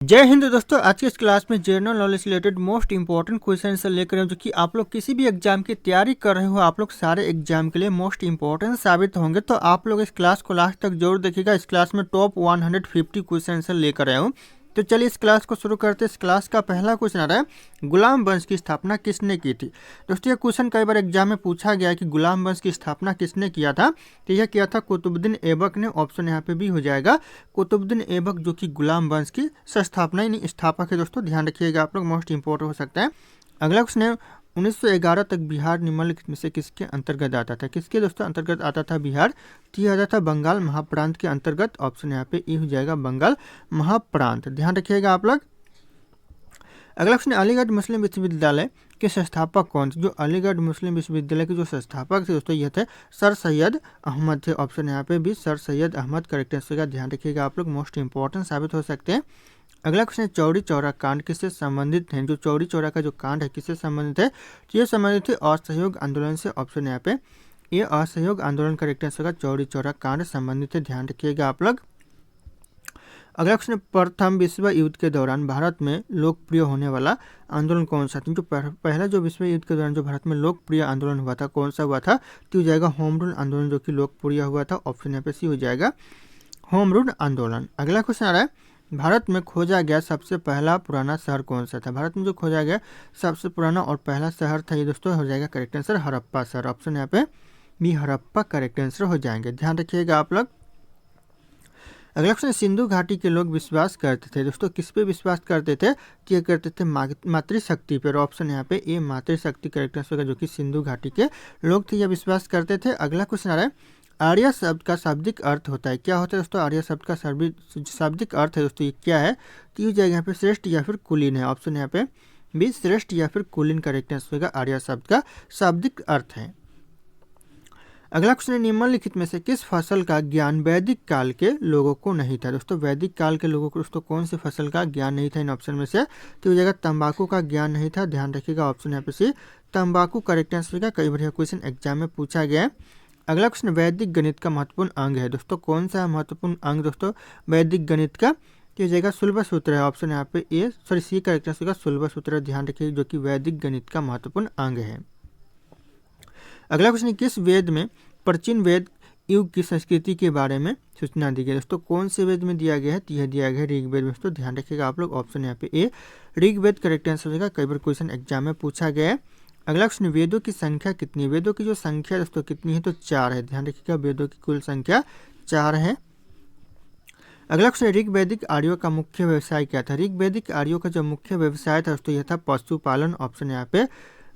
जय हिंद दोस्तों, आज की इस क्लास में general knowledge related most important question से लेकर जो कि आप लोग किसी भी एग्जाम की तैयारी कर रहे हो, आप लोग सारे एग्जाम के लिए मोस्ट इंपॉर्टेंट साबित होंगे। तो आप लोग इस क्लास को लास्ट तक जरूर देखिएगा। इस क्लास में टॉप 150 क्वेश्चन से लेकर आया हूँ। तो चलिए इस क्लास को शुरू करते हैं। इस क्लास का पहला क्वेश्चन आ रहा है, गुलाम वंश की स्थापना किसने की थी। दोस्तों ये क्वेश्चन कई बार एग्जाम में पूछा गया है कि गुलाम वंश की स्थापना किसने किया था। तो यह किया था कुतुबुद्दीन ऐबक ने। ऑप्शन यहाँ पे भी हो जाएगा कुतुबुद्दीन ऐबक, जो कि गुलाम वंश की संस्थापना यानी स्थापक है। दोस्तों ध्यान रखिएगा, आप लोग मोस्ट इंपॉर्टेंट हो सकता है। अगला क्वेश्चन है, 1911 तक बिहार निम्नलिखित में से किसके अंतर्गत आता था। किसके दोस्तों अंतर्गत आता था बिहार। तो यह आता था बंगाल महाप्रांत के अंतर्गत। ऑप्शन यहाँ पे ए हो जाएगा बंगाल महाप्रांत। ध्यान रखिएगा आप लोग। अगला क्वेश्चन, अलीगढ़ मुस्लिम विश्वविद्यालय के संस्थापक कौन थे। जो अलीगढ़ मुस्लिम विश्वविद्यालय के जो संस्थापक थे दोस्तों, यह थे सर सैयद अहमद थे। ऑप्शन यहाँ पे भी sir Syed Ahmad correct answer का। ध्यान रखिएगा आप लोग, मोस्ट इंपॉर्टेंट साबित हो सकते हैं। अगला क्वेश्चन, चौरी चौरा कांड किससे संबंधित है। जो चौरी चौरा का जो कांड है किससे संबंधित है। तो ये संबंधित है असहयोग आंदोलन से। ऑप्शन यहाँ पे ये असहयोग आंदोलन करेक्ट आंसर का। चौरी चौरा कांड संबंधित है, ध्यान रखिएगा आप लोग। अगला क्वेश्चन, प्रथम विश्व युद्ध के दौरान भारत में लोकप्रिय होने वाला आंदोलन कौन सा था। जो पहला जो विश्व युद्ध के दौरान जो भारत में लोकप्रिय आंदोलन हुआ था, कौन सा हुआ था। तो हो जाएगा होम रूल आंदोलन, जो कि लोकप्रिय हुआ था। ऑप्शन यहाँ पे सी हो जाएगा होम रूल आंदोलन। अगला क्वेश्चन आ रहा है, भारत में खोजा गया सबसे पहला पुराना शहर कौन सा था। भारत में जो खोजा गया सबसे पुराना और पहला शहर था, ये दोस्तों हो जाएगा करेक्ट आंसर हड़प्पा शहर। ऑप्शन यहाँ पे बी हड़प्पा करेक्ट आंसर हो जाएंगे, ध्यान रखिएगा आप लोग। अगला क्वेश्चन, सिंधु घाटी के लोग विश्वास करते थे दोस्तों, किस पे विश्वास करते थे। तो ये करते थे मातृशक्ति पर। ऑप्शन यहाँ पे ए मातृशक्ति करेक्ट आंसर का। जो कि सिंधु घाटी के लोग थे, यह विश्वास करते थे। अगला क्वेश्चन आ रहा है, आर्य शब्द का शाब्दिक अर्थ होता है। क्या होता है दोस्तों आर्य शब्द का शाब्दिक अर्थ है दोस्तों, ये क्या है। तो ये जाएगा यहाँ पे श्रेष्ठ या फिर कुलीन है। ऑप्शन यहाँ पे बी श्रेष्ठ या फिर कुलीन करेक्ट आंसर का। आर्य शब्द का शाब्दिक अर्थ है। अगला क्वेश्चन, निम्नलिखित में से किस फसल का ज्ञान वैदिक काल के लोगों को नहीं था। दोस्तों वैदिक काल के लोगों को दोस्तों कौन सी फसल का ज्ञान नहीं था इन ऑप्शन में से। तो हो जाएगा तंबाकू का ज्ञान नहीं था। ध्यान रखिएगा, ऑप्शन यहाँ पे सी तंबाकू करेक्ट आंसर का। कई बार यह क्वेश्चन एग्जाम में पूछा गया है। अगला क्वेश्चन, वैदिक गणित का महत्वपूर्ण अंग है दोस्तों, कौन सा महत्वपूर्ण अंग दोस्तों वैदिक गणित का। तो हो जाएगा शुल्ब सूत्र है। ऑप्शन यहाँ पे ए सॉरी सी करेक्ट आंसर का शुल्ब सूत्र। ध्यान रखिए, जो कि वैदिक गणित का महत्वपूर्ण अंग है। अगला क्वेश्चन, किस वेद में प्राचीन वेद युग की संस्कृति के बारे में सूचना दी गई। दोस्तों कौन से वेद में दिया गया है। तो यह दिया गया है ऋग्वेद में। दोस्तों ध्यान रखिएगा आप लोग, ऑप्शन यहाँ पे ए ऋग्वेद करेक्ट आंसर होगा। कई बार क्वेश्चन एग्जाम में पूछा गया है। अगला क्वेश्चन, वेदों की संख्या कितनी है। वेदों की जो संख्या दोस्तों कितनी है, तो 4 है। ध्यान रखिएगा, वेदों की कुल संख्या 4 है। अगला क्वेश्चन, ऋग्वैदिक आर्यों का मुख्य व्यवसाय क्या था। ऋग्वैदिक आर्यों का जो मुख्य व्यवसाय था दोस्तों, यह था पशुपालन। ऑप्शन यहाँ पे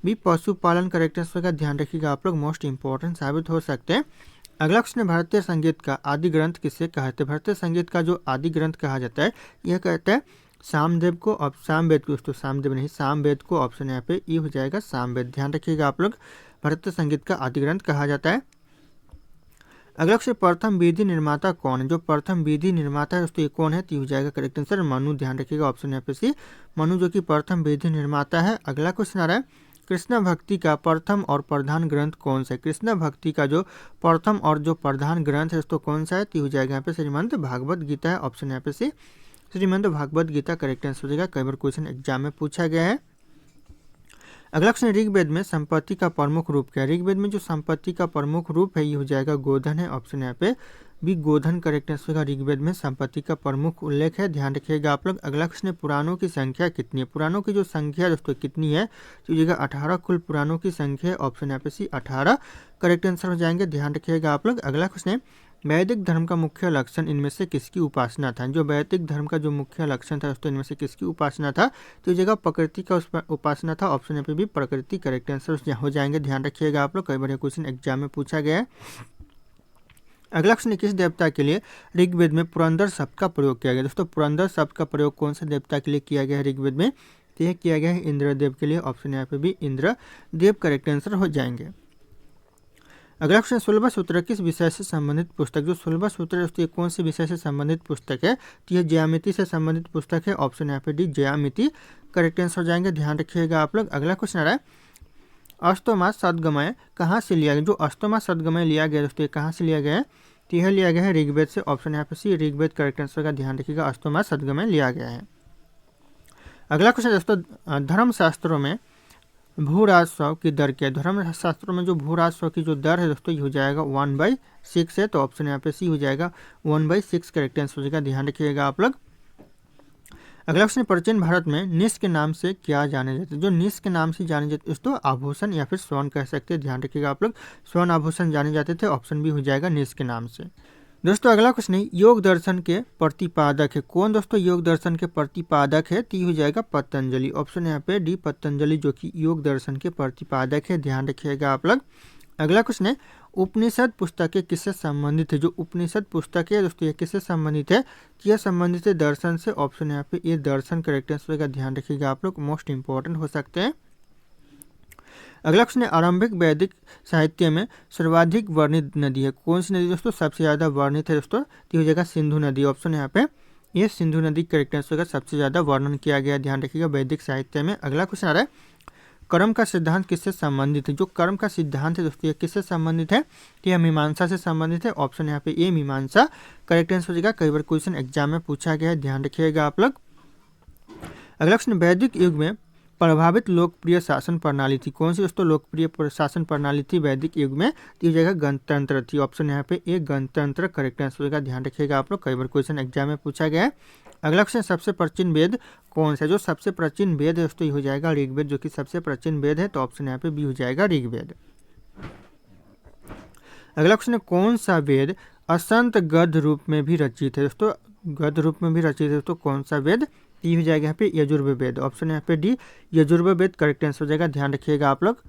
भी पशुपालन करेक्ट आंसर का। ध्यान रखिएगा आप लोग, मोस्ट इंपॉर्टेंट साबित हो सकते हैं। अगला क्वेश्चन, भारतीय संगीत का आदि ग्रंथ किसे कहते हैं। भारतीय संगीत का जो आदि ग्रंथ कहा जाता है, यह कहते हैं सामदेव को। अब सामवेद को दोस्तों, सामदेव नहीं सामवेद को। ऑप्शन यहाँ पे ई हो जाएगा सामवेद। ध्यान रखिएगा आप लोग, भारतीय संगीत का आदि ग्रंथ कहा जाता है। अगला क्वेश्चन, प्रथम विधि निर्माता कौन है। जो प्रथम विधि निर्माता है दोस्तों, ये कौन है। तो हो जाएगा करेक्ट आंसर मनु। ध्यान रखिएगा, ऑप्शन यहाँ पे सी मनु, जो कि प्रथम विधि निर्माता है। अगला क्वेश्चन आ रहा है, कृष्ण भक्ति का प्रथम और प्रधान ग्रंथ कौन सा है। कृष्ण भक्ति का जो प्रथम और जो प्रधान ग्रंथ है दोस्तों कौन सा है। तो हो जाएगा यहाँ पे श्रीमद् भागवत गीता है। ऑप्शन यहाँ पे सी श्रीमद् भागवत गीता करेक्ट आंसर हो जाएगा। कई बार क्वेश्चन एग्जाम में पूछा गया है। अगला क्वेश्चन, ऋग्वेद में संपत्ति का प्रमुख रूप क्या है। ऋग्वेद में जो संपत्ति का प्रमुख रूप है, ये हो जाएगा गोधन है। ऑप्शन यहाँ पे भी गोधन करेक्ट आंसर का। ऋग्वेद में संपत्ति का प्रमुख उल्लेख है, ध्यान रखिएगा आप लोग। अगला क्वेश्चन, पुराणों की संख्या कितनी है। पुराणों की जो संख्या दोस्तों कितनी है। तो ये 18 कुल पुराणों की संख्या है। ऑप्शन यहाँ पे सी 18 करेक्ट आंसर हो जाएंगे, ध्यान रखिएगा आप लोग। अगला क्वेश्चन, वैदिक धर्म का मुख्य लक्षण इनमें से किसकी उपासना था। जो वैदिक धर्म का जो मुख्य लक्षण था दोस्तों, इनमें से किसकी उपासना था। तो ये जगह प्रकृति का उपासना था। ऑप्शन पे भी प्रकृति करेक्ट आंसर हो जाएंगे, ध्यान रखिएगा आप लोग। कई बार क्वेश्चन एग्जाम में पूछा गया है। अगला क्वेश्चन, किस देवता के लिए ऋग्वेद में पुरंदर शब्द का प्रयोग किया गया। दोस्तों पुरंदर शब्द का प्रयोग कौन से देवता के लिए किया गया है ऋग्वेद में। तो यह किया गया है इंद्रदेव के लिए। ऑप्शन यहाँ पे भी इंद्रदेव करेक्ट आंसर हो जाएंगे। अगला क्वेश्चन, सुलभ सूत्र किस विषय से संबंधित पुस्तक। जो सुलभ सूत्र है ये कौन से विषय से संबंधित पुस्तक है। तो यह ज्यामिति से संबंधित पुस्तक है। ऑप्शन यहाँ पे डी ज्यामिति करेक्ट आंसर हो जाएंगे, ध्यान रखिएगा आप लोग। अगला क्वेश्चन आ रहा है, अष्टमा सद्गमय कहाँ से लिया गया। जो अष्टमा सद्गमय लिया गया दोस्तों, कहाँ से लिया गया है। तो यह लिया गया है ऋग्वेद से। ऑप्शन यहाँ पे सी ऋग्वेद करेक्ट आंसर का। ध्यान रखिएगा, अष्टमा सद्गमय लिया गया है। अगला क्वेश्चन दोस्तों, धर्मशास्त्रों में भू राजस्व की दर क्या है? धर्मशास्त्रों में जो भू राजस्व की जो दर है दोस्तों, ये हो जाएगा 1/6 है। तो ऑप्शन यहाँ पे सी हो जाएगा, 1/6 करेक्ट आंसर हो जाएगा, ध्यान रखिएगा आप लोग। अगला क्वेश्चन, प्राचीन भारत में निश के नाम से क्या जाने जाते हैं? जो निश के नाम से जाने जाते दोस्तों, आभूषण या फिर स्वर्ण कह सकते हैं, ध्यान रखिएगा आप लोग। स्वर्ण आभूषण जाने जाते थे, ऑप्शन बी हो जाएगा निश के नाम से। दोस्तों अगला क्वेश्चन है, योग दर्शन के प्रतिपादक है कौन? दोस्तों योग दर्शन के प्रतिपादक है, तो हो जाएगा पतंजलि। ऑप्शन यहाँ पे डी पतंजलि जो कि योग दर्शन के प्रतिपादक है, ध्यान रखिएगा आप लोग। अगला क्वेश्चन है, उपनिषद पुस्तकें किससे संबंधित है? जो उपनिषद पुस्तकें दोस्तों, ये किससे संबंधित है? यह संबंधित है दर्शन से। ऑप्शन यहाँ पे ये दर्शन करेक्ट आंसर का, ध्यान रखिएगा आप लोग, मोस्ट इंपॉर्टेंट हो सकते हैं। अगला क्वेश्चन है, आरंभिक वैदिक साहित्य में सर्वाधिक वर्णित नदी है कौन सी नदी? दोस्तों सबसे ज्यादा वर्णित है दोस्तों, तो हो जाएगा सिंधु नदी। ऑप्शन यहाँ पे ये सिंधु नदी करेक्ट आंसर का, सबसे ज्यादा वर्णन किया गया, ध्यान रखिएगा वैदिक साहित्य में। अगला क्वेश्चन आ रहा है, कर्म का सिद्धांत किससे संबंधित है? जो कर्म का सिद्धांत है दोस्तों, ये किससे संबंधित है? तो यह मीमांसा से संबंधित है। ऑप्शन यहाँ पे ए मीमांसा करेक्ट आंसर हो जाएगा, कई बार क्वेश्चन एग्जाम में पूछा गया है, ध्यान रखिएगा आप लोग। अगला क्वेश्चन, वैदिक युग में प्रभावित लोकप्रिय शासन प्रणाली थी कौन सी? दोस्तों लोकप्रिय शासन प्रणाली थी वैदिक युग में, तो जगह गणतंत्र थी। ऑप्शन यहाँ पे एक गणतंत्र करेक्ट आंसर होगा, ध्यान रखिएगा आप लोग, कई बार क्वेश्चन एग्जाम में पूछा गया है। अगला क्वेश्चन, सबसे प्राचीन वेद कौन सा? जो सबसे प्राचीन वेद है दोस्तों, ये हो जाएगा ऋग्वेद, जो कि सबसे प्राचीन वेद है, तो ऑप्शन यहाँ पे बी हो जाएगा ऋग्वेद। अगला क्वेश्चन, कौन सा वेद असंत गद्य रूप में भी रचित है? दोस्तों गद्य रूप में भी रचित है, तो कौन सा वेद? ये हो जाएगा यहाँ पे यजुर्वेद। ऑप्शन यहाँ पे डी यजुर्वेद करेक्ट आंसर हो जाएगा, ध्यान रखिएगा आप लोग।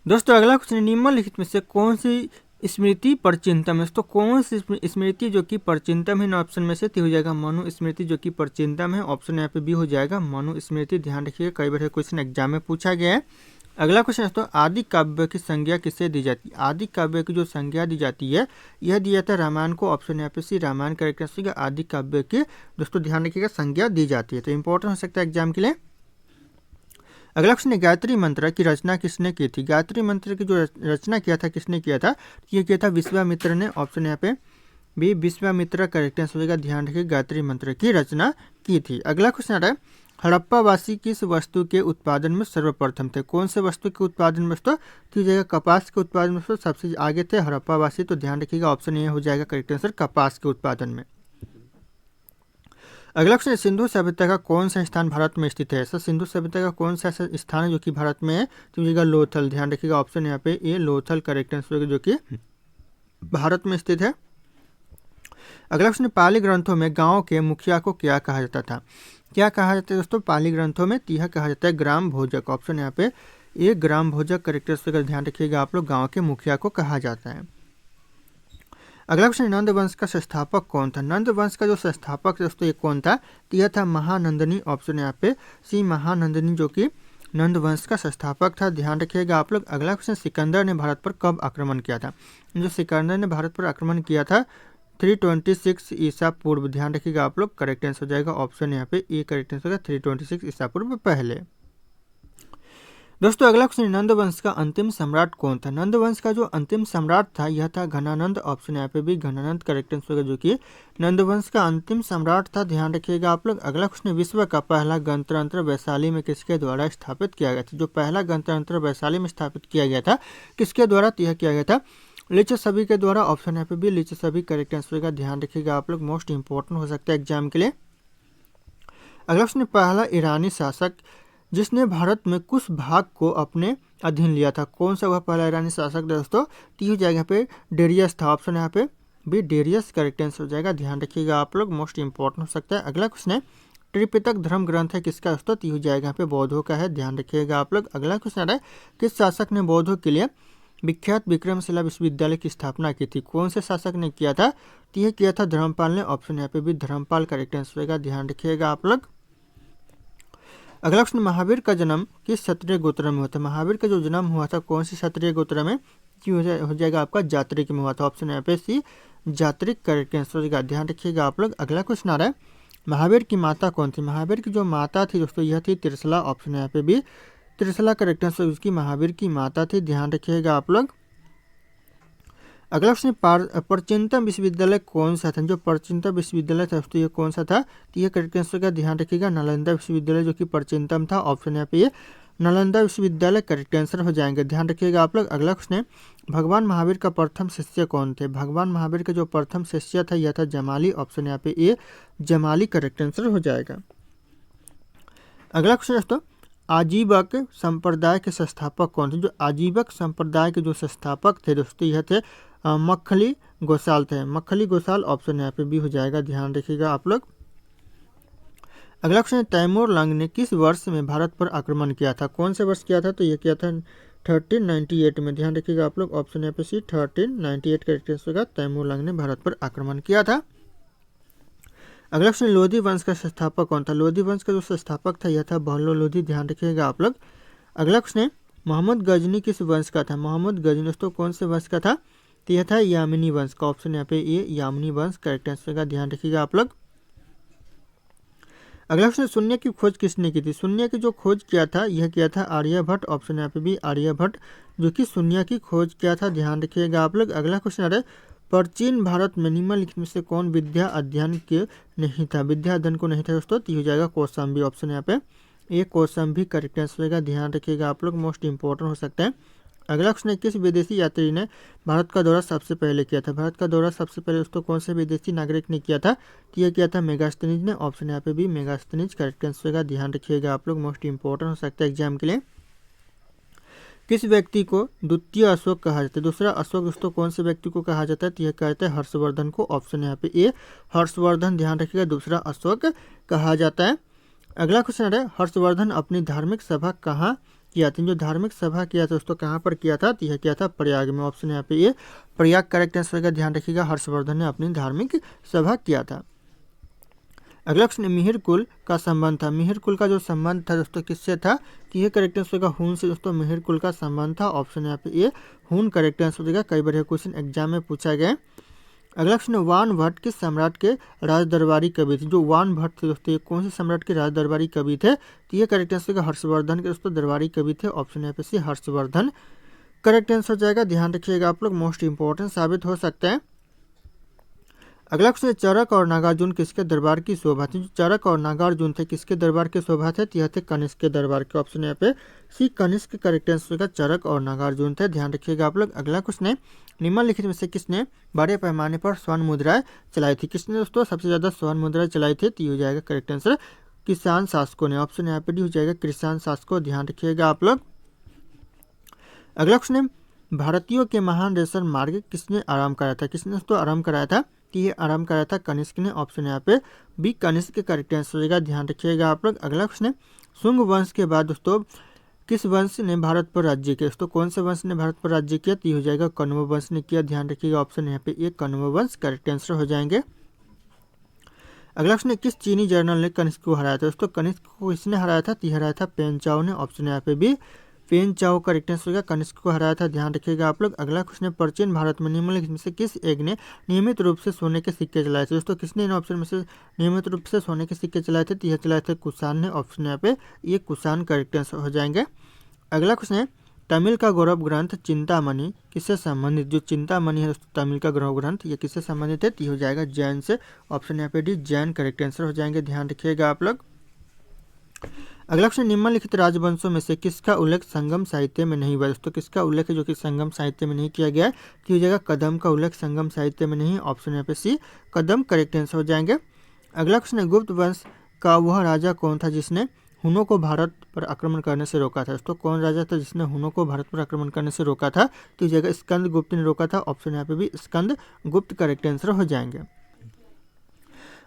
दोस्तों अगला क्वेश्चन, निम्नलिखित में से कौन सी स्मृति प्राचीनतम है? तो कौन सी स्मृति जो कि प्राचीनतम है इन ऑप्शन में से? तो हो जाएगा मनु स्मृति जो कि प्राचीनतम है। ऑप्शन यहाँ पे बी हो जाएगा मनु स्मृति, ध्यान रखिएगा, कई बार क्वेश्चन एग्जाम में पूछा गया है। अगला क्वेश्चन दोस्तों, आदि काव्य की संज्ञा किससे दी जाती है? आदि काव्य की जो संज्ञा दी जाती है, यह दिया जाता है रामायण को। ऑप्शन यहाँ पे सी रामायण करेक्ट आंसर होगा, आदि काव्य की दोस्तों ध्यान रखिएगा संज्ञा दी जाती है, तो इंपॉर्टेंट हो सकता है एग्जाम के लिए। अगला क्वेश्चन, गायत्री मंत्र की रचना किसने की थी? गायत्री मंत्र की जो रचना किया था किसने किया था? ये किया था विश्वामित्र ने। ऑप्शन यहाँ पे बी विश्वामित्र करेक्ट आंसर होगा, ध्यान रखिए, गायत्री मंत्र की रचना की थी। अगला क्वेश्चन आ रहा है, हड़प्पावासी किस वस्तु के उत्पादन में सर्वप्रथम थे? कौन से वस्तु के उत्पादन में? तो जगह कपास के उत्पादन में सबसे आगे थे हड़प्पावासी, तो ध्यान रखिएगा ऑप्शन ये हो जाएगा करेक्ट आंसर, कपास के उत्पादन में। अगला क्वेश्चन, सिंधु सभ्यता का कौन सा स्थान भारत में स्थित है? सर सिंधु सभ्यता का कौन सा ऐसा स्थान है जो कि भारत में है? तो जगह लोथल, ध्यान रखिएगा ऑप्शन यहाँ पे ए लोथल करेक्ट आंसर होगा, जो कि भारत में स्थित है। अगला क्वेश्चन, पाली ग्रंथों में गांव के मुखिया को क्या कहा जाता था? क्या कहा जाता है दोस्तों पाली ग्रंथों में? यह कहा जाता है ग्राम भोजक। ऑप्शन यहाँ पे एक ग्राम भोजक करेक्ट आंसर का, ध्यान रखिएगा आप लोग, गांव के मुखिया को कहा जाता है। अगला क्वेश्चन, नंद वंश का संस्थापक कौन था? नंद वंश का जो संस्थापक दोस्तों ये कौन था? तो यह था महानंदनी। ऑप्शन यहाँ पे सी महानंदनी जो कि नंद वंश का संस्थापक था, ध्यान रखिएगा आप लोग। अगला क्वेश्चन, सिकंदर ने भारत पर कब आक्रमण किया था? जो सिकंदर ने भारत पर आक्रमण किया था 326 ईसा पूर्व, ध्यान रखिएगा आप लोग, करेक्ट आंसर हो जाएगा ऑप्शन यहाँ पे ए करेक्ट आंसर होगा, 326 ईसा पूर्व पहले। दोस्तों अगला क्वेश्चन, नंद वंश का अंतिम सम्राट कौन था? नंद वंश का जो अंतिम सम्राट था यह था घनानंद। ऑप्शन यहाँ पे भी घनानंद करेक्ट आंसर होगा, जो कि नंद वंश का अंतिम सम्राट था, ध्यान रखिएगा आप लोग। अगला क्वेश्चन, विश्व का पहला गणतंत्र वैशाली में किसके द्वारा स्थापित किया गया था? जो पहला गणतंत्र वैशाली में स्थापित किया गया था किसके द्वारा यह किया गया था? लिच्छवी के द्वारा। ऑप्शन यहाँ पे भी लिच्छवी करेक्ट आंसर होगा, ध्यान रखिएगा आप लोग, मोस्ट इंपॉर्टेंट हो सकता है एग्जाम के लिए। अगला क्वेश्चन, पहला ईरानी शासक जिसने भारत में कुछ भाग को अपने अधीन लिया था, कौन सा वह पहला ईरानी शासक दोस्तों? टी हो जाएगा यहाँ पे डेरियस था। ऑप्शन यहाँ पे भी डेरियस करेक्ट आंसर हो जाएगा, ध्यान रखिएगा आप लोग, मोस्ट इंपॉर्टेंट हो सकता है। अगला क्वेश्चन है, त्रिपिटक धर्म ग्रंथ है किसका दोस्तों? टी हो जाएगा यहाँ पे बौद्धों का है, ध्यान रखिएगा आप लोग। अगला क्वेश्चन है, किस शासक ने बौद्धों के लिए विख्यात विक्रमशिला विश्वविद्यालय की स्थापना की थी? कौन से शासक ने किया था? तो यह किया था धर्मपाल ने। ऑप्शन यहाँ पे भी धर्मपाल करेक्ट आंसर होगा, ध्यान रखिएगा आप लोग। अगला क्वेश्चन, महावीर का जन्म किस क्षत्रिय गोत्र में हुआ था? महावीर का जो जन्म हुआ था कौन सी क्षत्रिय गोत्र में? क्यों हो जाएगा आपका जात्रिक में हुआ था। ऑप्शन यहाँ पे सी जात्रिक करेक्ट आंसर होगा, ध्यान रखिएगा आप लोग। अगला क्वेश्चन आ रहा है, महावीर की माता कौन थी? महावीर की जो माता थी दोस्तों यह थी त्रिशला। ऑप्शन यहाँ पे भी त्रिशला करेक्ट आंसर उसकी महावीर की माता थी, ध्यान रखिएगा आप लोग। अगला क्वेश्चन, प्राचीनतम विश्वविद्यालय कौन सा था? जो प्राचीनतम विश्वविद्यालय था दोस्तों ये कौन सा था? तो ये करेक्ट आंसर का ध्यान रखिएगा, नालंदा विश्वविद्यालय जो कि प्राचीनतम था। ऑप्शन यहाँ पे ये नालंदा विश्वविद्यालय करेक्ट आंसर हो जाएंगे, ध्यान रखिएगा आप लोग। अगला क्वेश्चन है, भगवान महावीर का प्रथम शिष्य कौन थे? भगवान महावीर का जो प्रथम शिष्य था यह था जमाली। ऑप्शन यहाँ पे ये जमाली करेक्ट आंसर हो जाएगा। अगला क्वेश्चन दोस्तों, आजीवक संप्रदाय के संस्थापक कौन थे? जो आजीवक संप्रदाय के जो संस्थापक थे दोस्तों यह थे मक्खली गोसाल थे, मक्खली गोसाल। ऑप्शन यहाँ पे भी हो जाएगा, ध्यान रखिएगा आप लोग। अगला क्वेश्चन, तैमूर लंग ने किस वर्ष में भारत पर आक्रमण किया था? कौन से वर्ष किया था? तो ये किया था 1398 में, ध्यान रखिएगा आप लोग। ऑप्शन यहाँ पे सी 1398 करेक्ट आंसर होगा, तैमूर लंग ने भारत पर आक्रमण किया था। अगला क्वेश्चन, लोधी वंश का संस्थापक कौन था? लोधी वंश का जो संस्थापक था यह था बहलो लोधी, ध्यान रखिएगा आप लोग। अगला क्वेश्चन है, मोहम्मद गजनी किस वंश का था? मोहम्मद गजनी दोस्तों कौन से वंश का था? तो यह था यामिनी वंश का। ऑप्शन यहाँ पे ये यामिनी वंश करेक्ट आंसर का, ध्यान रखिएगा आप लोग। अगला क्वेश्चन, शून्य की खोज किसने की थी? शून्य की जो खोज किया था यह किया था आर्यभट्ट। ऑप्शन यहाँ पे भी आर्यभट्ट जो कि शून्य की खोज किया था, ध्यान रखिएगा आप लोग। अगला क्वेश्चन आ रहा है, प्राचीन भारत में निम्नलिखित में से कौन विद्या अध्ययन के नहीं था? विद्या अध्ययन को नहीं था दोस्तों, तो हो जाएगा कौशाम्बी। ऑप्शन यहाँ पे ये कौशाम्बी करेक्ट आंसर होगा, ध्यान रखिएगा आप लोग, मोस्ट इंपॉर्टेंट हो सकता है। अगला क्वेश्चन है, किस विदेशी यात्री ने भारत का दौरा सबसे पहले किया था? भारत का दौरा सबसे पहले दोस्तों कौन से विदेशी नागरिक ने किया था? तो यह किया था मेगास्थनीज ने। ऑप्शन यहाँ पे भी मेगास्थनीज करेक्ट आंसर होगा, ध्यान रखिएगा आप लोग, मोस्ट इंपॉर्टेंट हो सकता है एग्जाम के लिए। किस व्यक्ति को द्वितीय अशोक कहा जाता है? दूसरा अशोक दोस्तों कौन से व्यक्ति को कहा जाता है? तो यह कहते हैं हर्षवर्धन को। ऑप्शन यहाँ पे ए हर्षवर्धन, ध्यान रखिएगा, दूसरा अशोक कहा जाता है। अगला क्वेश्चन है, हर्षवर्धन अपनी धार्मिक सभा कहाँ किया था? जो धार्मिक सभा किया था दोस्तों कहाँ पर किया था? तो यह किया था प्रयाग में। ऑप्शन यहाँ पे ये प्रयाग करेक्ट आंसर का, ध्यान रखिएगा, हर्षवर्धन ने अपनी धार्मिक सभा किया था। अगला क्वेश्चन, मिहिर कुल का संबंध था? मिहिर कुल का जो संबंध था दोस्तों किससे था? कि ये करेक्ट आंसर होगा हून से दोस्तों, मिहिर कुल का संबंध था। ऑप्शन यहाँ पे ये हून करेक्ट आंसर होगा, कई बार क्वेश्चन एग्जाम में पूछा गया। अगला क्वेश्चन, वान भट्ट किस सम्राट के राज दरबारी कवि थे? जो वान भट्ट थे दोस्तों ये कौन से सम्राट के राज दरबारी कवि थे? तो ये करेक्ट आंसर होगा हर्षवर्धन के दोस्तों दरबारी कवि थे। ऑप्शन यहाँ पे सी हर्षवर्धन करेक्ट आंसर हो जाएगा, ध्यान रखिएगा आप लोग, मोस्ट इंपॉर्टेंट साबित हो सकता है। अगला क्वेश्चन, चरक और नागार्जुन किसके दरबार की शोभा थी? जो चरक और नागार्जुन थे किसके दरबार के शोभा थे? यह थे कनिष्क के दरबार के। ऑप्शन यहाँ पे सी कनिष्क करेक्ट आंसर होगा, चरक और नागार्जुन थे, ध्यान रखिएगा आप लोग। अगला क्वेश्चन है, निम्नलिखित में से किसने बड़े पैमाने पर स्वर्ण मुद्राएं चलाई थी? किसने दोस्तों सबसे ज्यादा स्वर्ण मुद्राएं चलाई थी? तो हो जाएगा करेक्ट आंसर किसान शासकों ने। ऑप्शन यहाँ पे डी हो जाएगा किसान शासकों, ध्यान रखिएगा आप लोग। अगला क्वेश्चन है, भारतीयों के महान रेशम मार्ग किसने आरंभ कराया था? किसने दोस्तों आरंभ कराया था? कि ये आरंभ कराया था कनिष्क ने। ऑप्शन यहाँ पे बी कनिष्क के करेक्ट आंसर होगा, ध्यान रखिएगा आप लोग। अगला क्वेश्चन है, शुंग वंश के बाद दोस्तों किस वंश ने भारत पर राज्य किया? दोस्तों कौन से वंश ने भारत पर राज्य किया? तो हो जाएगा कण्व वंश ने किया, ध्यान रखिएगा। ऑप्शन यहाँ पे ये कण्व वंश करेक्ट आंसर हो जाएंगे। अगला क्वेश्चन है, किस चीनी जर्नल ने कनिष्क को हराया था? दोस्तों कनिष्क को किसने हराया था? तो हराया था पेन चाओ ने। ऑप्शन यहाँ पे भी पेन चाओ करेक्ट आंसर होगा, कनिष्क को हराया था, ध्यान रखिएगा आप लोग। अगला क्वेश्चन है, प्राचीन भारत में निम्नलिखित में से किस एक ने नियमित रूप से सोने के सिक्के चलाए थे? दोस्तों किसने इन ऑप्शन में से नियमित रूप से सोने के सिक्के चलाए थे? तो यह चलाए थे कुषाण ने। ऑप्शन यहाँ पे ये कुषाण करेक्ट आंसर हो जाएंगे। अगला क्वेश्चन है, तमिल का गौरव ग्रंथ चिंतामणि किससे संबंधित? जो चिंतामणि है दोस्तों तमिल का गौरव ग्रंथ ये किससे संबंधित है? तो हो जाएगा जैन से। ऑप्शन यहाँ पे डी जैन करेक्ट आंसर हो जाएंगे, ध्यान रखिएगा आप लोग। अगला क्वेश्चन, निम्नलिखित राजवंशों में से किसका उल्लेख संगम साहित्य में नहीं हुआ? दोस्तों किसका उल्लेख है जो कि संगम साहित्य में नहीं किया गया है? तो हो जाएगा कदम का उल्लेख संगम साहित्य में नहीं। ऑप्शन यहाँ पे सी कदम करेक्ट आंसर हो जाएंगे। अगला क्वेश्चन है, गुप्त वंश का वह राजा कौन था जिसने हुनों को भारत पर आक्रमण करने से रोका था? दोस्तों कौन राजा था जिसने हुनों को भारत पर आक्रमण करने से रोका था? तो जगह स्कंद गुप्त ने रोका था। ऑप्शन यहाँ पे भी स्कंद गुप्त करेक्ट आंसर हो जाएंगे।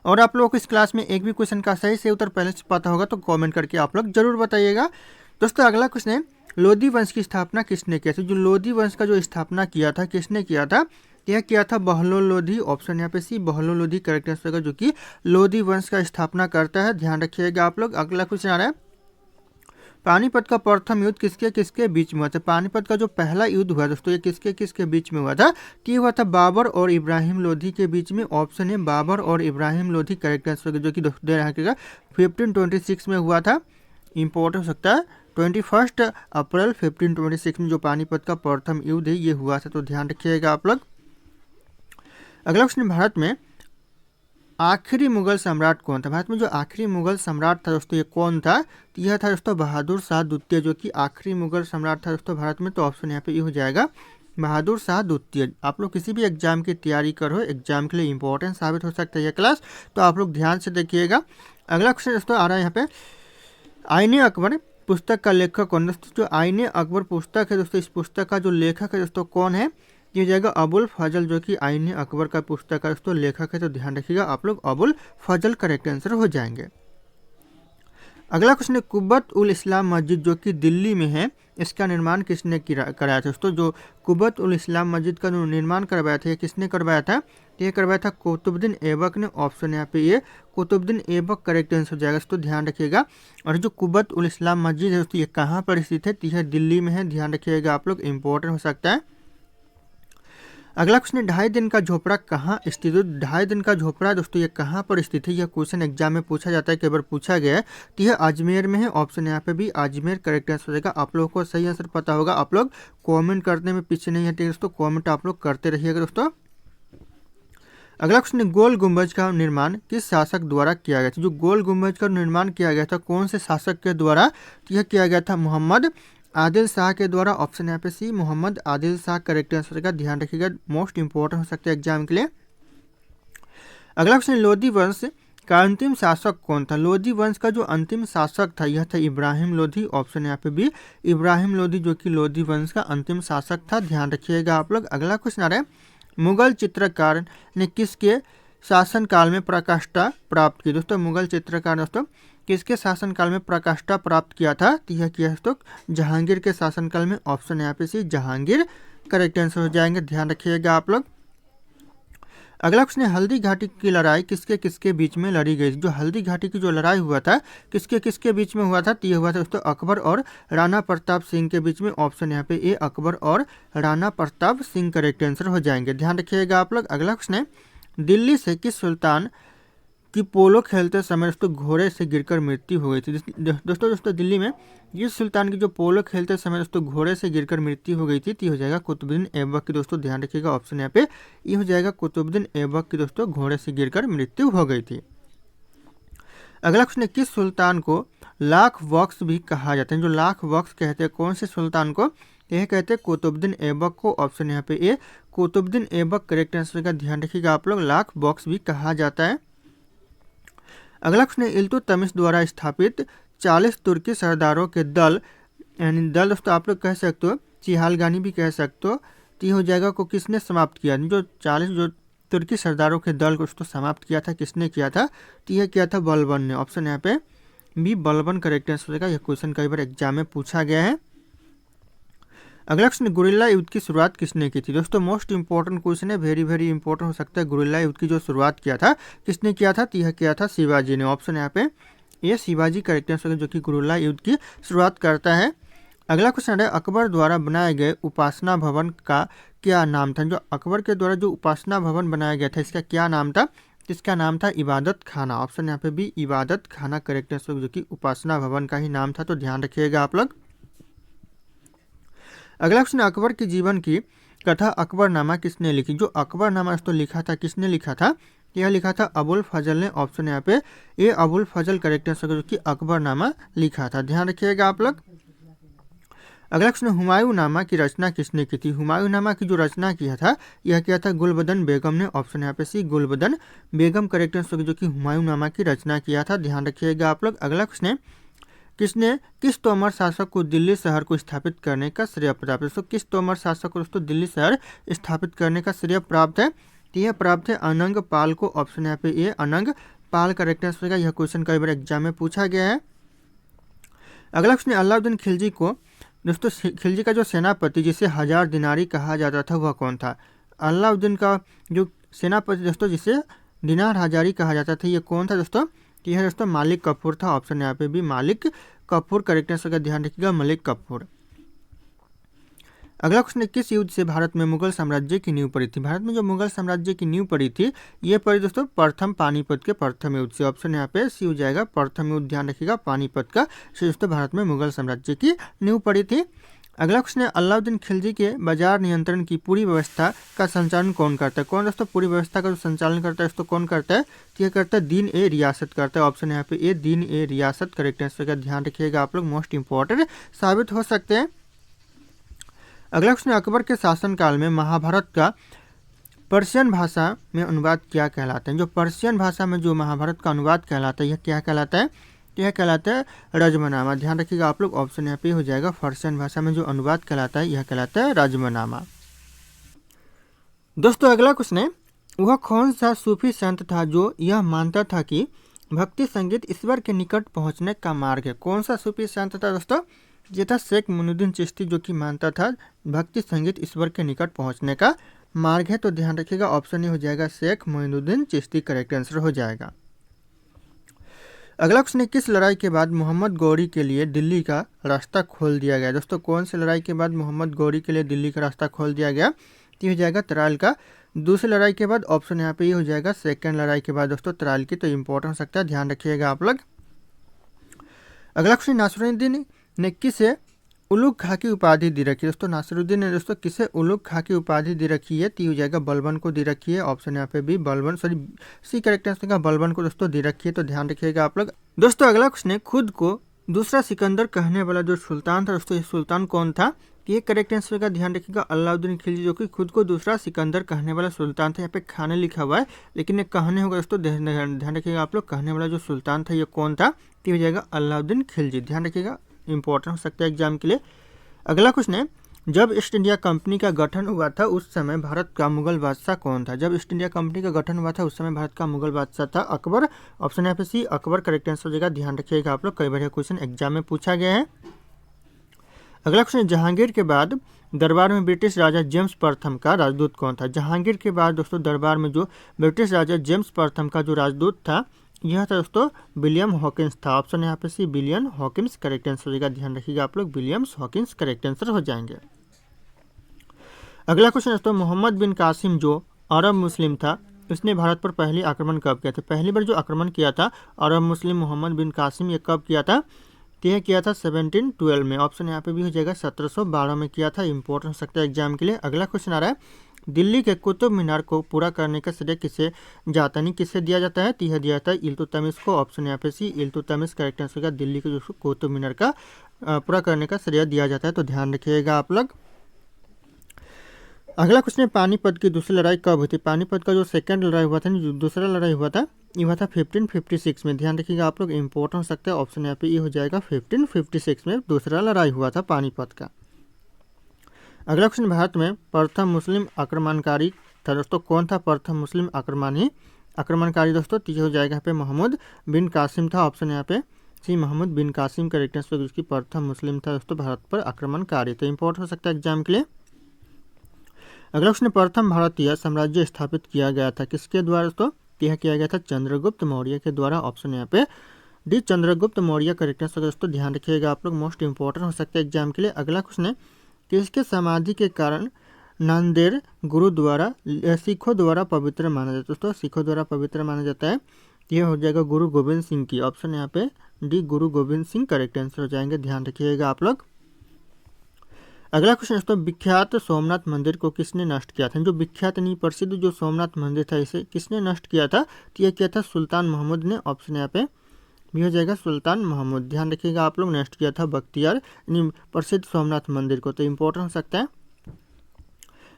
और आप लोगों को इस क्लास में एक भी क्वेश्चन का सही से उत्तर पहले से पता होगा तो कमेंट करके आप लोग जरूर बताइएगा। दोस्तों अगला क्वेश्चन है, लोधी वंश की स्थापना किसने किया था? जो लोधी वंश का जो स्थापना किया था किसने किया था? यह किया था बहलो लोधी। ऑप्शन यहाँ पे सी बहलो लोधी करेक्ट आंसर होगा, जो कि लोधी वंश का स्थापना करता है, ध्यान रखिएगा आप लोग। अगला क्वेश्चन आ रहा है, पानीपत का प्रथम युद्ध किसके किसके बीच में हुआ था? पानीपत का जो पहला युद्ध हुआ दोस्तों ये किसके किसके बीच में हुआ था? कि हुआ था बाबर और इब्राहिम लोधी के बीच में। ऑप्शन है बाबर और इब्राहिम लोधी करेक्ट आंसर, जो कि दे रखिएगा 1526 में हुआ था। इंपॉर्टेंट हो सकता है 21 अप्रैल 1526 में जो पानीपत का प्रथम युद्ध है ये हुआ था, तो ध्यान रखिएगा आप लोग। अगला क्वेश्चन, भारत में आखिरी मुगल सम्राट कौन था? भारत में जो आखिरी मुगल सम्राट था दोस्तों, ये कौन था? तो यह था दोस्तों बहादुर शाह द्वितीय, जो कि आखिरी मुगल सम्राट था दोस्तों भारत में। तो ऑप्शन यहाँ पे ये हो जाएगा बहादुर शाह द्वितीय। आप लोग किसी भी एग्जाम की तैयारी करो, एग्जाम के लिए इंपॉर्टेंट साबित हो सकता है यह क्लास, तो आप लोग ध्यान से देखिएगा। अगला क्वेश्चन दोस्तों आ रहा है यहाँ पे, आईने अकबर पुस्तक का लेखक कौन? दोस्तों जो आईने अकबर पुस्तक है दोस्तों, इस पुस्तक का जो लेखक है दोस्तों कौन है? ये हो जाएगा अबुल फजल, जो कि आईने अकबर का पुस्तक का दोस्तों लेखक है। तो ध्यान रखिएगा आप लोग, अबुल फजल करेक्ट आंसर हो जाएंगे। अगला क्वेश्चन है, कुब्बत उल इस्लाम मस्जिद जो कि दिल्ली में है, इसका निर्माण किसने कराया था? दोस्तों जो कुब्बत उल इस्लाम मस्जिद का जो निर्माण करवाया था, ये किसने करवाया था? ये करवाया था कुतुबुद्दीन ऐबक ने। ऑप्शन यहाँ पे ये कुतुबुद्दीन ऐबक करेक्ट आंसर हो जाएगा, तो ध्यान रखिएगा। और जो कुब्बत उल इस्लाम मस्जिद है दोस्तों, ये कहाँ पर स्थित है? तो यह दिल्ली में है, ध्यान रखिएगा आप लोग, इंपॉर्टेंट हो सकता है। अगला क्वेश्चन है, 2.5 दिन का झोपड़ा कहाँ स्थित है? 2.5 दिन का झोपड़ा दोस्तों ये कहाँ पर स्थित है? यह क्वेश्चन एग्जाम में पूछा जाता है, कई बार पूछा गया है। तो यह अजमेर में है। ऑप्शन यहाँ पे भी अजमेर करेक्ट आंसर हो जाएगा। आप लोगों को सही आंसर पता होगा, आप लोग कमेंट करने में पीछे नहीं हटेंगे दोस्तों, कमेंट आप लोग करते रहिएगा दोस्तों। अगला क्वेश्चन है, गोल गुंबज का निर्माण किस शासक द्वारा किया गया था? जो गोल गुंबज का निर्माण किया गया था, कौन से शासक के द्वारा? तो यह किया गया था मोहम्मद आदिल शाह के द्वारा। ऑप्शन यहाँ पे सी, मोहम्मद आदिल शाह करेक्ट आंसर का, ध्यान रखिएगा, मोस्ट इंपॉर्टेंट हो सकता है एग्जाम के लिए। अगला क्वेश्चन, लोधी वंश का अंतिम शासक कौन था? लोधी वंश का जो अंतिम शासक था, यह था इब्राहिम लोधी। ऑप्शन यहाँ पे भी इब्राहिम लोधी, जो कि लोधी वंश का अंतिम शासक था, ध्यान रखिएगा आप लोग। अगला क्वेश्चन आ रहा है, मुगल चित्रकार ने किसके शासनकाल में प्रकाष्ठा प्राप्त की? दोस्तों मुगल चित्रकार दोस्तों किसके शासनकाल में प्रकाष्ठा प्राप्त किया था? तो यह किया दोस्तों जहांगीर के शासनकाल में। ऑप्शन यहाँ पे सी, जहांगीर करेक्ट आंसर हो जाएंगे, ध्यान रखिएगा आप लोग। अगला क्वेश्चन है, हल्दी घाटी की लड़ाई किसके किसके बीच में लड़ी गई? जो हल्दी घाटी की जो लड़ाई हुआ था, किसके किसके बीच में हुआ था? तो यह हुआ था दोस्तों अकबर और राणा प्रताप सिंह के बीच में। ऑप्शन यहाँ पे ए, अकबर और राणा प्रताप सिंह करेक्ट आंसर हो जाएंगे, ध्यान रखिएगा आप लोग। अगला क्वेश्चन है, दिल्ली से किस सुल्तान कि पोलो खेलते समय दोस्तों घोड़े से गिरकर मृत्यु हो गई थी? दोस्तों दिल्ली में जिस सुल्तान की जो पोलो खेलते समय दोस्तों घोड़े से गिरकर मृत्यु हो गई थी, तो हो जाएगा कुतुबुद्दीन ऐबक की। दोस्तों ध्यान रखिएगा, ऑप्शन यहाँ पे ये हो जाएगा कुतुबुद्दीन ऐबक की दोस्तों घोड़े से गिरकर मृत्यु हो गई थी। अगला क्वेश्चन है, किस सुल्तान को लाख बख्श भी कहा जाता है? जो लाख बख्श कहते हैं, कौन से सुल्तान को? यह कहते हैं कुतुबुद्दीन ऐबक को। ऑप्शन यहाँ पे ए, कुतुबुद्दीन ऐबक करेक्ट आंसर का, ध्यान रखिएगा आप लोग, लाख बख्श भी कहा जाता है। अगला क्वेश्चन है, इल्तुतमिश द्वारा स्थापित 40 तुर्की सरदारों के दल, यानी दल दोस्तों आप लोग कह सकते हो, चिहालगानी भी कह सकते हो, तो ये हो जाएगा को किसने समाप्त किया? जो 40 जो तुर्की सरदारों के दल को उसको समाप्त किया था, किसने किया था? तो यह किया था बलबन ने। ऑप्शन यहाँ पे बी, बलबन करेक्ट आंसर होगा। यह क्वेश्चन कई बार एग्जाम में पूछा गया है। अगला क्वेश्चन, गुरिल्ला युद्ध की शुरुआत किसने की थी? दोस्तों मोस्ट इंपॉर्टेंट क्वेश्चन है, वेरी वेरी इंपॉर्टेंट हो सकता है। गुरिल्ला युद्ध की जो शुरुआत किया था, किसने किया था? तो यह किया था शिवाजी ने। ऑप्शन यहाँ पे ये शिवाजी करेक्ट आंसर है, जो कि गुरिल्ला युद्ध की शुरुआत करता है। अगला क्वेश्चन है, अकबर द्वारा बनाए गए उपासना भवन का क्या नाम था? जो अकबर के द्वारा जो उपासना भवन बनाया गया था, इसका क्या नाम था? इसका नाम था इबादत खाना। ऑप्शन यहाँ पे भी इबादत खाना करेक्ट आंसर, जो कि उपासना भवन का ही नाम था, तो ध्यान रखिएगा आप लोग। अगला क्वेश्चन, अकबर के जीवन की कथा अकबरनामा किसने लिखी? जो अकबरनामा तो लिखा था, किसने लिखा था? यह लिखा था अबुल फजल ने। ऑप्शन यहाँ पे ये अबुल फजल करेक्ट आंसर, जो कि अकबरनामा लिखा था, ध्यान रखिएगा आप लोग। अगला क्वेश्चन, हुमायूंनामा की रचना किसने की थी? हुमायूंनामा की जो रचना किया था, यह किया था गुलबदन बेगम ने। ऑप्शन यहाँ पे सी, गुलबदन बेगम करेक्ट आंसर, जो कि हुमायूंनामा की रचना किया था, ध्यान रखिएगा आप लोग। अगला क्वेश्चन है, किस तोमर शासक को दिल्ली शहर को स्थापित करने का श्रेय प्राप्त है? दोस्तों किस तोमर शासक को दोस्तों दिल्ली शहर स्थापित करने का श्रेय प्राप्त है? तो यह प्राप्त है अनंग पाल को। ऑप्शन यहाँ पे ये अनंग पाल करेक्ट आंसर है। यह क्वेश्चन कई बार एग्जाम में पूछा गया है। अगला क्वेश्चन, अलाउद्दीन खिलजी को दोस्तों खिलजी का जो सेनापति जिसे 1000 दिनारी कहा जाता था, वह कौन था? अलाउद्दीन का जो सेनापति दोस्तों जिसे दिनार हजारी कहा जाता था, ये कौन था दोस्तों? यह दोस्तों मालिक कफूर था। ऑप्शन यहाँ पे भी मालिक कफूर करेक्ट आंसर का, ध्यान रखिएगा, मलिक कफूर। अगला क्वेश्चन, किस युद्ध से भारत में मुगल साम्राज्य की नींव पड़ी थी? भारत में जो मुगल साम्राज्य की नींव पड़ी थी, ये पड़ी दोस्तों प्रथम पानीपत के प्रथम युद्ध से। ऑप्शन यहाँ पे सी हो जाएगा, प्रथम युद्ध, ध्यान रखिएगा, पानीपत का से दोस्तों भारत में मुगल साम्राज्य की नींव पड़ी थी। अगला क्वेश्चन है अलाउद्दीन खिलजी के बाजार नियंत्रण की पूरी व्यवस्था का संचालन कौन करता है? कौन दोस्तों पूरी व्यवस्था का जो संचालन करता है दोस्तों कौन करता है? तो यह करता है दीन ए रियासत करता है। ऑप्शन यहाँ पे ए दीन ए रियासत करेक्ट आंसर का ध्यान रखिएगा आप लोग, मोस्ट इंपॉर्टेंट साबित हो सकते हैं। अगला क्वेश्चन अकबर के शासनकाल में महाभारत का पर्शियन भाषा में अनुवाद क्या कहलाता है? जो पर्शियन भाषा में जो महाभारत का अनुवाद कहलाता है यह क्या कहलाता है? तो यह कहलाता है रजमनामा। ध्यान रखिएगा आप लोग, ऑप्शन यहाँ पे हो जाएगा पर्शियन भाषा में जो अनुवाद कहलाता है यह कहलाता है रजमनामा। दोस्तों अगला क्वेश्चन है वह कौन सा सूफी संत था जो यह मानता था कि भक्ति संगीत ईश्वर के निकट पहुंचने का मार्ग है? कौन सा सूफी संत था दोस्तों? ये था शेख मोइनुद्दीन चिश्ती, जो कि मानता था भक्ति संगीत ईश्वर के निकट पहुंचने का मार्ग है। तो ध्यान रखिएगा ऑप्शन ही हो जाएगा शेख मोइनुद्दीन चिश्ती करेक्ट आंसर हो जाएगा। अगला क्वेश्चन है किस लड़ाई के बाद मोहम्मद गौरी के लिए दिल्ली का रास्ता खोल दिया गया? दोस्तों कौन सी लड़ाई के बाद मोहम्मद गौरी के लिए दिल्ली का रास्ता खोल दिया गया? तो हो जाएगा तराल का दूसरी लड़ाई के बाद। ऑप्शन यहाँ पे ये हो जाएगा सेकंड लड़ाई के बाद दोस्तों तराल की। तो इंपॉर्टेंट हो सकता है, ध्यान रखिएगा आप लोग। अगला क्वेश्चन नासिरुद्दीन ने किसे उलुग खां की उपाधि दी रखी है? दोस्तों नासिरुद्दीन ने दोस्तों किसे उलुग खां की उपाधि दी रखी है? तो हो जाएगा बलबन को दी रखी है। ऑप्शन यहाँ पे भी Balban, sorry C correct answer का बलबन को दोस्तों दी रखी है। तो ध्यान रखिएगा आप लोग। दोस्तों अगला क्वेश्चन है खुद को दूसरा सिकंदर कहने वाला जो सुल्तान था दोस्तों, ये सुल्तान कौन था? ये करेक्ट आंसर का ध्यान रखिएगा अलाउद्दीन खिलजी, जो कि खुद को दूसरा सिकंदर कहने वाला सुल्तान था। यहाँ पे खाने लिखा हुआ है लेकिन ये कहने होगा दोस्तों, ध्यान रखिएगा आप लोग। कहने वाला जो सुल्तान था ये कौन था? तो हो जाएगा अलाउद्दीन खिलजी। ध्यान रखिएगा, इंपॉर्टेंट हो सकता है एग्जाम के लिए। अगला क्वेश्चन है जब ईस्ट इंडिया कंपनी का गठन हुआ था उस समय भारत का मुगल बादशाह कौन था? जब ईस्ट इंडिया कंपनी का गठन हुआ था उस समय भारत का मुगल बादशाह था अकबर। ऑप्शन यहाँ पे सी अकबर करेक्ट आंसर हो जाएगा। ध्यान रखिएगा आप लोग, कई बार क्वेश्चन एग्जाम में पूछा गया है। अगला क्वेश्चन जहांगीर के बाद दरबार में ब्रिटिश राजा जेम्स प्रथम का राजदूत कौन था? जहांगीर के बाद दोस्तों दरबार में जो ब्रिटिश राजा जेम्स प्रथम का जो राजदूत था यह था दोस्तों विलियम हॉकिंस था। ऑप्शन यहाँ पे C William Hawkins correct answer हो जाएगा। ध्यान रखिएगा आप लोग, विलियम्स हॉकिंस करेक्ट आंसर हो जाएंगे। अगला क्वेश्चन दोस्तों मोहम्मद बिन कासिम जो अरब मुस्लिम था उसने भारत पर पहली आक्रमण कब किया था? पहली बार जो आक्रमण किया था अरब मुस्लिम मोहम्मद बिन कासिम ये कब किया था? यह किया था 1712 में। ऑप्शन यहाँ पे भी हो जाएगा 1712 में किया था। इंपॉर्टेंट हो सकता है एग्जाम के लिए। अगला क्वेश्चन आ रहा है दिल्ली के कुतुब मीनार को पूरा करने का श्रेय किसे जाता नहीं किससे दिया जाता है? तो यह दिया जाता है इल्तुतमिश को। ऑप्शन यहाँ पे सी इल्तुतमिश करेक्ट आंसर का दिल्ली के जो कुतुब मीनार का पूरा करने का श्रेय दिया जाता है। तो ध्यान रखिएगा आप लोग। अगला क्वेश्चन है पानीपत की दूसरी लड़ाई कब हुई थी? पानीपत का जो सेकंड लड़ाई हुआ था जो दूसरा लड़ाई हुआ था ये हुआ था 1556 में। ध्यान रखिएगा आप लोग, इंपॉर्टेंट हो सकता है। ऑप्शन यहाँ पे ये हो जाएगा 1556 में दूसरा लड़ाई हुआ था पानीपत का। अगला क्वेश्चन भारत में प्रथम मुस्लिम आक्रमणकारी था दोस्तों, कौन था प्रथम मुस्लिम आक्रमणकारी दोस्तों? तो ये हो जाएगा यहाँ पे मोहम्मद बिन कासिम था। ऑप्शन यहाँ पे सी मोहम्मद बिन कासिम करेक्ट आंसर जिसकी प्रथम मुस्लिम था दोस्तों भारत पर आक्रमणकारी। तो इंपॉर्टेंट हो सकता है एग्जाम के लिए। अगला क्वेश्चन प्रथम भारतीय साम्राज्य स्थापित किया गया था किसके द्वारा दोस्तों? यह किया गया था चंद्रगुप्त मौर्य के द्वारा। ऑप्शन यहाँ पे D Chandragupta Maurya correct answer दोस्तों। ध्यान रखिएगा आप लोग, मोस्ट इंपॉर्टेंट हो सकता है एग्जाम के लिए। अगला क्वेश्चन है किसके समाधि के कारण नांदेड़ गुरुद्वारा सिखों द्वारा पवित्र माना जाता है? दोस्तों सिखों द्वारा पवित्र माना जाता है। यह हो जाएगा गुरु गोविंद सिंह की। ऑप्शन यहाँ पे डी गुरु गोविंद सिंह करेक्ट आंसर हो जाएंगे। ध्यान रखिएगा आप लोग। अगला क्वेश्चन दोस्तों विख्यात सोमनाथ मंदिर को किसने नष्ट किया था? जो विख्यात नहीं प्रसिद्ध जो सोमनाथ मंदिर था इसे किसने नष्ट किया था? तो यह किया था सुल्तान महमूद ने। ऑप्शन यहाँ पे भी हो जाएगा सुल्तान महमूद। ध्यान रखिएगा आप लोग, नष्ट किया था बख्तियार प्रसिद्ध सोमनाथ मंदिर को। तो इंपॉर्टेंट हो सकता है।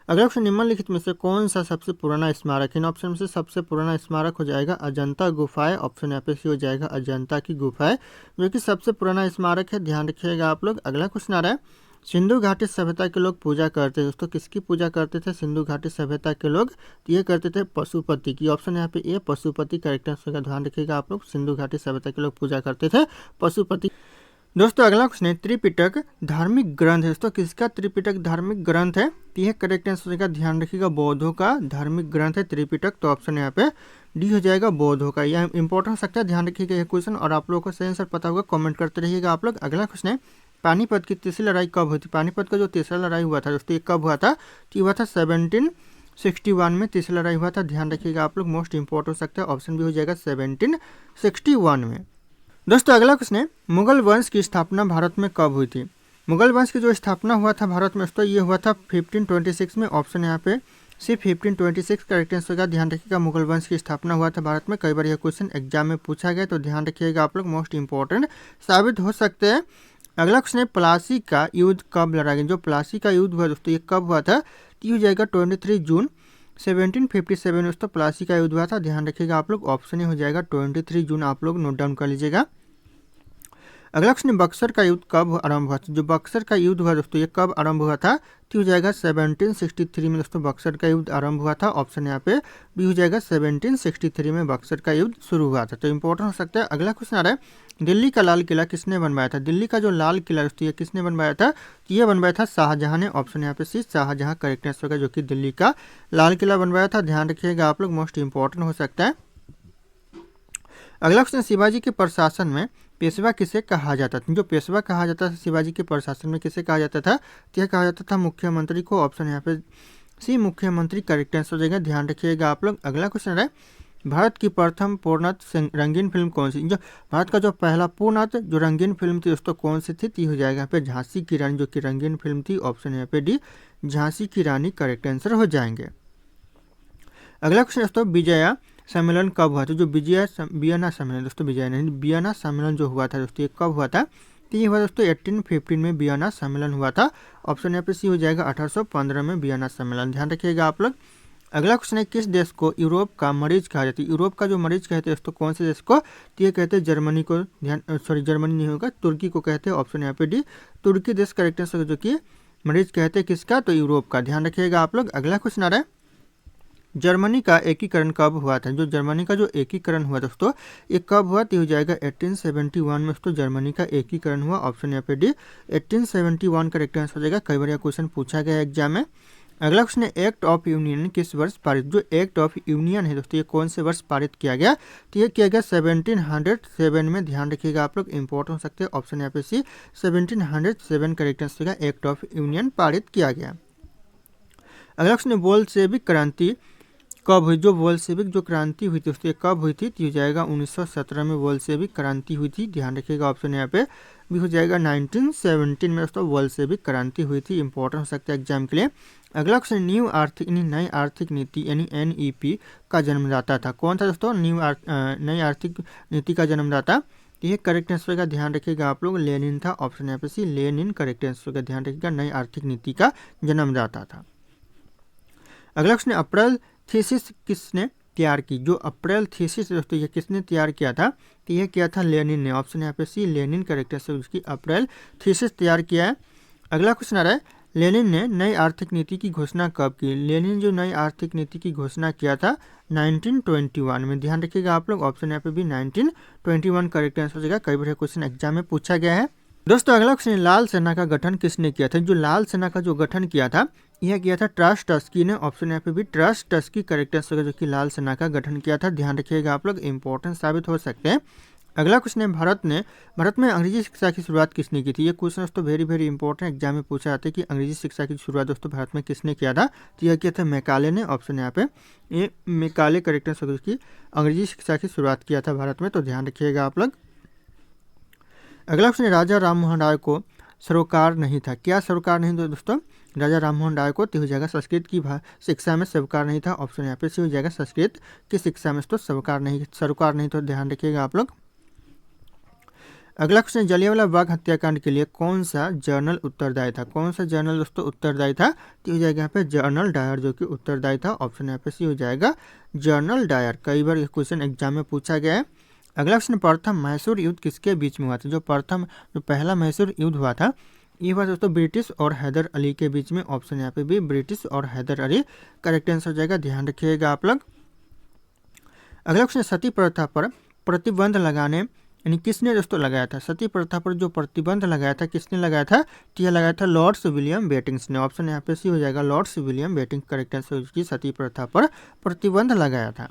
अगला क्वेश्चन निम्नलिखित में से कौन सा सबसे पुराना स्मारक है? इन ऑप्शन में से सबसे पुराना स्मारक हो जाएगा अजंता गुफाएं। ऑप्शन यहाँ पे सी हो जाएगा अजंता की गुफाएं, जो कि सबसे पुराना स्मारक है। ध्यान रखिएगा आप लोग। अगला क्वेश्चन आ रहा है सिंधु घाटी सभ्यता के लोग पूजा करते थे दोस्तों, किसकी पूजा करते थे सिंधु घाटी सभ्यता के लोग? ये करते थे पशुपति की। ऑप्शन यहाँ पे ए पशुपति करेक्ट आंसर का। ध्यान रखिएगा आप लोग, सिंधु घाटी सभ्यता के लोग पूजा करते थे पशुपति। दोस्तों अगला क्वेश्चन है त्रिपिटक धार्मिक ग्रंथ है दोस्तों, किसका त्रिपिटक धार्मिक ग्रंथ है? तो यह करेक्ट आंसर का। ध्यान रखिएगा बौद्धों का धार्मिक ग्रंथ है त्रिपिटक। तो ऑप्शन यहाँ पे डी हो जाएगा बौद्धों का। यह इंपॉर्टेंट हो सकता है, ध्यान रखिएगा यह क्वेश्चन। और आप लोगों को सही आंसर पता होगा कमेंट करते रहिएगा आप लोग। अगला क्वेश्चन है पानीपत की तीसरी लड़ाई कब हुई थी? पानीपत का जो तीसरा लड़ाई हुआ था दोस्तों ये कब हुआ था? तो हुआ था 1761 में तीसरा लड़ाई हुआ था। ध्यान रखिएगा आप लोग, मोस्ट इंपॉर्टेंट हो सकता है। ऑप्शन भी हो जाएगा 1761 में। दोस्तों अगला क्वेश्चन है मुगल वंश की स्थापना भारत में कब हुई थी? मुगल वंश की जो स्थापना हुआ था भारत में दोस्तों ये हुआ था 1526 में। ऑप्शन यहाँ पे सिर्फ 1526 करेक्ट आंसर का ध्यान रखिएगा। मुगल वंश की स्थापना हुआ था भारत में। कई बार यह क्वेश्चन एग्जाम में पूछा गया तो ध्यान रखिएगा आप लोग, मोस्ट इंपॉर्टेंट साबित हो सकते हैं। अगला क्वेश्चन है प्लासी का युद्ध कब लड़ा गया। जो प्लासी का युद्ध हुआ दोस्तों ये कब हुआ था, तो ये हो जाएगा 23 जून 1757 दोस्तों प्लासी का युद्ध हुआ था। ध्यान रखिएगा आप लोग, ऑप्शन हो जाएगा 23 जून, आप लोग नोट डाउन कर लीजिएगा। अगला क्वेश्चन बक्सर का युद्ध कब आरंभ हुआ था। जो बक्सर का युद्ध हुआ दोस्तों ये कब आरंभ हुआ था, तो हो जाएगा 1763 में दोस्तों बक्सर का युद्ध आरंभ हुआ था। ऑप्शन यहाँ पे बी हो जाएगा 1763 में बक्सर का युद्ध शुरू हुआ था। तो इंपॉर्टेंट हो सकता है। अगला क्वेश्चन आ रहा है दिल्ली का लाल किला किसने बनवाया था। दिल्ली का जो लाल किला दोस्तों ये किसने बनवाया था, तो ये बनवाया था शाहजहां ने। ऑप्शन यहाँ पे सी शाहजहां करेक्ट आंसर होगा, जो कि दिल्ली का लाल किला बनवाया था। ध्यान रखिएगा आप लोग, मोस्ट इंपॉर्टेंट हो सकता है। अगला क्वेश्चन शिवाजी के प्रशासन में पेशवा किसे कहा जाता था। जो पेशवा कहा जाता था शिवाजी के प्रशासन में किसे कहा जाता था, तो यह कहा जाता था मुख्यमंत्री को। ऑप्शन यहाँ पे सी मुख्यमंत्री करेक्ट आंसर हो जाएगा। ध्यान रखिएगा आप लोग। अगला क्वेश्चन है भारत की प्रथम पूर्णत रंगीन फिल्म कौन सी। जो भारत का जो पहला पूर्णत जो रंगीन फिल्म थी दोस्तों कौन सी थी, हो जाएगा यहाँ पे झांसी की रानी, जो कि रंगीन फिल्म थी। ऑप्शन यहाँ पे डी झांसी की रानी करेक्ट आंसर हो जाएंगे। अगला क्वेश्चन दोस्तों विजया सम्मेलन कब हुआ था। जो वियना सम्मेलन दोस्तों विजय नहीं वियना सम्मेलन जो हुआ था दोस्तों ये कब हुआ था, तो ये हुआ दोस्तों 1815 में वियना सम्मेलन हुआ था। ऑप्शन यहाँ पे सी हो जाएगा 1815 में वियना सम्मेलन। ध्यान रखिएगा आप लोग। अगला क्वेश्चन है किस देश को यूरोप का मरीज कहा जाता है। यूरोप का जो मरीज कहते हैं दोस्तों कौन से देश को, तो ये कहते हैं जर्मनी को। जर्मनी नहीं होगा, तुर्की को कहते हैं। ऑप्शन यहाँ पे डी तुर्की देश करेक्ट आंसर, जो कि मरीज कहते हैं किसका, तो यूरोप का। ध्यान रखिएगा आप लोग। अगला क्वेश्चन आ रहा है जर्मनी का एकीकरण कब हुआ था। जो जर्मनी का जो एकीकरण हुआ दोस्तों ये कब हुआ, तो हो जाएगा 1871 में दोस्तों जर्मनी का एकीकरण हुआ। ऑप्शन यहाँ पे डी 1871 करेक्ट आंसर हो जाएगा। कई बार यह क्वेश्चन पूछा गया एग्जाम में। अगला क्वेश्चन है एक्ट ऑफ यूनियन किस वर्ष पारित। जो एक्ट ऑफ यूनियन है दोस्तों ये कौन से वर्ष पारित किया गया, तो ये किया गया 1707 में। ध्यान रखिएगा आप लोग, इंपॉर्टेंट हो सकते हैं। ऑप्शन यहाँ पे सी 1707 करेक्ट आंसर होगा, एक्ट ऑफ यूनियन पारित किया गया। अगला क्वेश्चन है बोल्शेविक क्रांति कब हुई। जो बोल्शेविक जो क्रांति हुई थी दोस्तों ये कब हुई थी, तो हो जाएगा 1917 में बोल्शेविक क्रांति हुई थी। ध्यान रखिएगा, ऑप्शन यहाँ पे भी हो जाएगा 1917 में दोस्तों बोल्शेविक क्रांति हुई थी। इंपॉर्टेंट हो सकता है एग्जाम के लिए। अगला क्वेश्चन नई आर्थिक नीति यानी NEP का जन्मदाता था। कौन था दोस्तों नई आर्थिक नीति का जन्मदाता, तो ये करेक्ट आंसर का ध्यान रखिएगा आप लोग, लेनिन था। ऑप्शन यहाँ पे सी लेनिन करेक्ट आंसर का ध्यान रखिएगा, नई आर्थिक नीति का जन्मदाता था। अगला क्वेश्चन अप्रैल थीसिस किसने तैयार की। जो अप्रैल थीसिस दोस्तों ये किसने तैयार किया था, तो यह किया था लेनिन ने। ऑप्शन यहाँ पे सी लेनिन करेक्ट आंसर, उसकी अप्रैल थीसिस तैयार किया है। अगला क्वेश्चन आ रहा है लेनिन ने नई आर्थिक नीति की घोषणा कब की। लेनिन जो नई आर्थिक नीति की घोषणा किया था 1921 में। ध्यान रखिएगा आप लोग, ऑप्शन यहाँ पे भी 1921 करेक्ट आंसर हो जाएगा। कई बार क्वेश्चन एग्जाम में पूछा गया है। दोस्तों अगला क्वेश्चन लाल सेना का गठन किसने किया था। जो लाल सेना का जो गठन किया था यह किया था ट्रस्टस्की ने। ऑप्शन यहाँ पे भी ट्रस्टस्की करेक्ट आंसर, जो कि लाल सेना का गठन किया था। ध्यान रखिएगा आप लोग, इंपॉर्टेंट साबित हो सकते हैं। अगला क्वेश्चन है भारत में अंग्रेजी शिक्षा की शुरुआत किसने की थी। ये क्वेश्चन दोस्तों वेरी इंपॉर्टेंट एग्जाम में पूछा जाता है कि अंग्रेजी शिक्षा की शुरुआत दोस्तों भारत में किसने किया था, तो यह किया था मैकाले ने। ऑप्शन यहाँ पे ये मैकाले करेक्ट आंसर, उसकी अंग्रेजी शिक्षा की शुरुआत किया था भारत में। तो ध्यान रखिएगा आप लोग। अगला क्वेश्चन राजा राम मोहन राय को सरोकार नहीं था। क्या सरोकार नहीं था दोस्तों, राजा राम मोहन राय को, तो हो जाएगा संस्कृत की शिक्षा में सरोकार नहीं था। ऑप्शन यहाँ पे सी हो जाएगा संस्कृत की शिक्षा में तो सरोकार नहीं। तो ध्यान रखिएगा आप लोग। अगला क्वेश्चन जलियांवाला बाग हत्याकांड के लिए कौन सा जर्नल उत्तरदायी था। कौन सा जर्नल दोस्तों उत्तरदायी था, तो हो जाएगा यहाँ पे जर्नल डायर, जो कि उत्तरदायी था। ऑप्शन यहाँ पे सी हो जाएगा जर्नल डायर। कई बार ये क्वेश्चन एग्जाम में पूछा गया है। अगला क्वेश्चन प्रथम मैसूर युद्ध किसके बीच में हुआ था। जो पहला मैसूर युद्ध हुआ था ये हुआ दोस्तों ब्रिटिश और हैदर अली के बीच में। ऑप्शन यहाँ पे भी ब्रिटिश और हैदर अली करेक्ट आंसर हो जाएगा। ध्यान रखिएगा आप लोग। अगला क्वेश्चन सती प्रथा पर प्रतिबंध लगाने यानी किसने दोस्तों लगाया था। सती प्रथा पर जो प्रतिबंध लगाया था किसने लगाया था, तो यह लगाया था लॉर्ड्स विलियम बेटिंग्स ने। ऑप्शन यहाँ पे सी हो जाएगा Lords William Bentinck correct answer, की सती प्रथा पर प्रतिबंध लगाया था।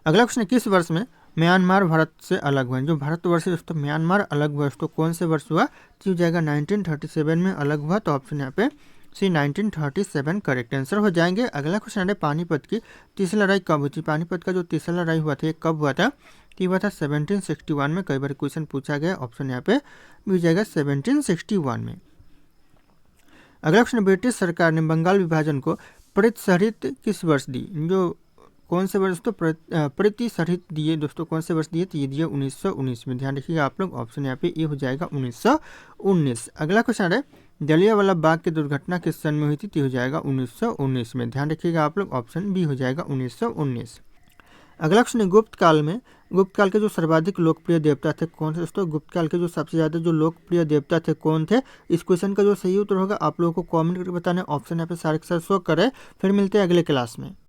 अगला क्वेश्चन किस वर्ष में म्यांमार भारत से अलग हुआ। जो भारतवर्ष है दोस्तों म्यांमार अलग हुआ दोस्तों कौन से वर्ष हुआ, तो हो जाएगा 1937 में अलग हुआ। तो ऑप्शन यहाँ पे सी 1937 करेक्ट आंसर हो जाएंगे। अगला क्वेश्चन है पानीपत की तीसरी लड़ाई कब हुई थी। पानीपत का जो तीसरा लड़ाई हुआ था ये कब हुआ था, तो ये हुआ था 1761 में। कई बार क्वेश्चन पूछा गया, ऑप्शन यहाँ पे भी हो जाएगा 1761 में। अगला क्वेश्चन, ब्रिटिश सरकार ने बंगाल विभाजन को प्रतिशहित किस वर्ष दी? जो कौन से वर्ष तो प्रतिशहित दिए दोस्तों, कौन से वर्ष दिए? तो ये दिए 1919 में। ध्यान रखिएगा आप लोग, ऑप्शन यहाँ पे ये हो जाएगा 1919। अगला क्वेश्चन है, जलियांवाला बाग की दुर्घटना किस सन में हुई थी? तो हो जाएगा 1919 में। ध्यान रखिएगा आप लोग, ऑप्शन बी हो जाएगा 1919। अगला क्वेश्चन है, गुप्त काल के जो सर्वाधिक लोकप्रिय देवता थे कौन थे? दोस्तों गुप्त काल के जो सबसे ज़्यादा जो लोकप्रिय देवता थे कौन थे? इस क्वेश्चन का जो सही उत्तर होगा आप लोगों को कमेंट करके बताना है। ऑप्शन यहाँ पे सारे के सारे शो करे। फिर मिलते हैं अगले क्लास में।